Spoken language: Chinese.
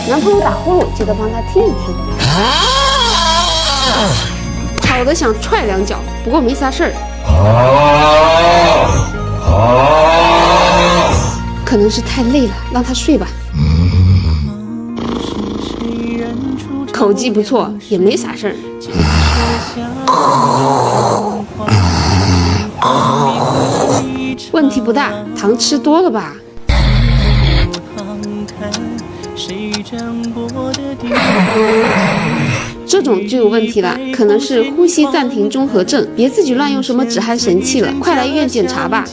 男朋友打呼噜，记得帮他听一听。吵得想踹2脚，不过没啥事儿。可能是太累了，让他睡吧。口技不错，也没啥事儿。问题不大，糖吃多了吧？这种就有问题了，可能是呼吸暂停综合症，别自己乱用什么止鼾神器了，快来医院检查吧。